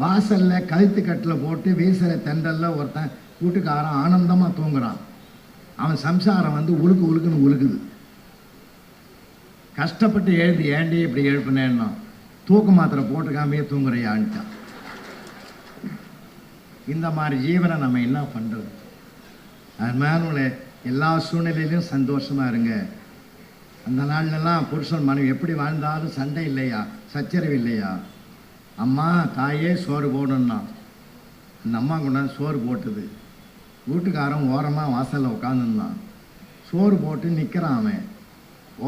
வாசலில் கழுத்து கட்டில் போட்டு வீசுகிற தெண்டலில் ஒருத்தன் வீட்டுக்காரன் ஆனந்தமாக தூங்குறான். அவன் சம்சாரம் வந்து உழுக்கு உழுக்குன்னு உழுக்குது. கஷ்டப்பட்டு எழுதி ஏண்டி இப்படி எழுப்புனேன்னா தூக்க மாத்திரை போட்டுக்காமையே தூங்குறையான்ட்டான். இந்த மாதிரி ஜீவனை நம்ம என்ன பண்ணுறது? அது மேலே எல்லா சூழ்நிலையிலும் சந்தோஷமாக இருங்க. அந்த நாள்லாம் புருஷன் மனைவி எப்படி வாழ்ந்தாலும் சண்டை இல்லையா, சச்சரவு இல்லையா. அம்மா தாயே சோறு போடணும்னா அந்த அம்மா கொண்டாந்து சோறு போட்டுது. வீட்டுக்காரன் ஓரமாக வாசலில் உட்காந்துருந்தான். சோறு போட்டு நிற்கிறான். அவன்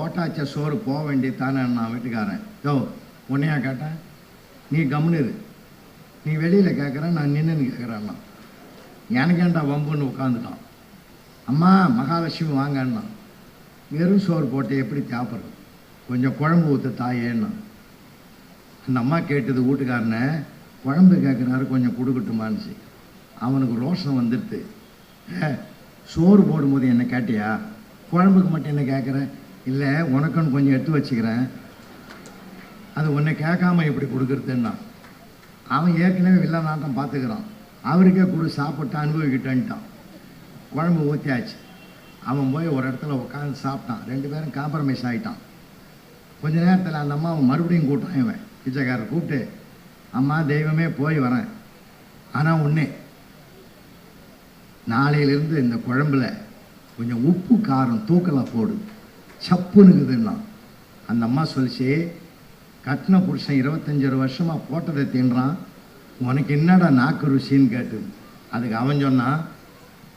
ஓட்டாச்ச சோறு போக வேண்டியது தானே. நான் வீட்டுக்காரன் யோ உன்னையா கேட்டேன், நீ கம்னுரு, நீ வெளியில் கேட்குறேன், நான் நின்றுன்னு கேட்குறேன்னா எனக்கு ஏன்டா வம்புன்னு உட்காந்துட்டான். அம்மா மகாலட்சுமி வாங்கன்னா வெறும் சோறு போட்டு எப்படி சாப்பிட்றது, கொஞ்சம் குழம்பு ஊற்று தாயேன்னா. அந்த அம்மா கேட்டது வீட்டுக்காரனை, குழம்பு கேட்குறாரு கொஞ்சம் கொடுக்கட்டுமான்னு. அவனுக்கு ரோஷம் வந்துடுது. சோறு போடும்போது என்ன கேட்டியா, குழம்புக்கு மட்டும் என்ன கேட்குறேன், இல்லை உனக்குன்னு கொஞ்சம் எடுத்து வச்சுக்கிறேன், அது உன்னை கேட்காம எப்படி கொடுக்குறதுன்னா. அவன் ஏற்கனவே வில்ல நாட்டம் பார்த்துக்கிறான். அவருக்கே கொடு சாப்பிட்டு அனுபவிக்கிட்டேன்ட்டான். குழம்பு ஊற்றியாச்சு. அவன் போய் ஒரு இடத்துல உட்காந்து சாப்பிட்டான். 2 பேரும் காம்ப்ரமைஸ் ஆகிட்டான். கொஞ்ச நேரத்தில் அந்த அம்மா அவன் மறுபடியும் கூட்டான். இவன் பிச்சைக்காரர் கூப்பிட்டு, அம்மா தெய்வமே போய் வரேன், ஆனால் ஒன்றே, நாளையிலேருந்து இந்த குழம்புல கொஞ்சம் உப்பு காரம் தூக்கலாக போடு, சப்புனுக்குதுன்னா. அந்த அம்மா சொல்லிச்சு, கட்டின புருஷன் 25 வருஷமாக போட்டதை தின்றான், உனக்கு என்னடா நாக்கு ருசின்னு கேட்டு. அதுக்கு அவன் சொன்னான்,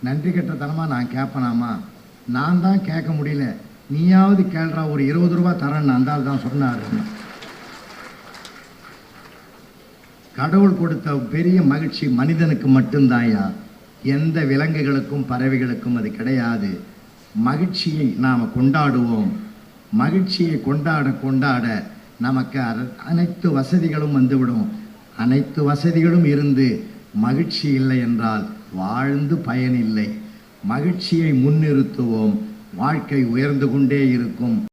நன்றி கெட்டத்தனமாக நான் கேட்பனாமா, நான் தான் கேட்க முடியல, நீயாவது கேள்றா, ஒரு 20 ரூபா தரேன்னு அந்த ஆள் தான் சொன்னார். கடவுள் கொடுத்த பெரிய மகிழ்ச்சி மனிதனுக்கு மட்டும்தாயா, எந்த விலங்குகளுக்கும் பறவைகளுக்கும் அது கிடையாது. மகிழ்ச்சியை நாம் கொண்டாடுவோம். மகிழ்ச்சியை கொண்டாட கொண்டாட நமக்கு அனைத்து வசதிகளும் வந்துவிடும். அனைத்து வசதிகளும் இருந்து மகிழ்ச்சி இல்லை என்றால் வாழ்ந்து பயனில்லை. மகிழ்ச்சியை முன்னிறுத்துவோம், வாழ்க்கை உயர்ந்து கொண்டே இருக்கும்.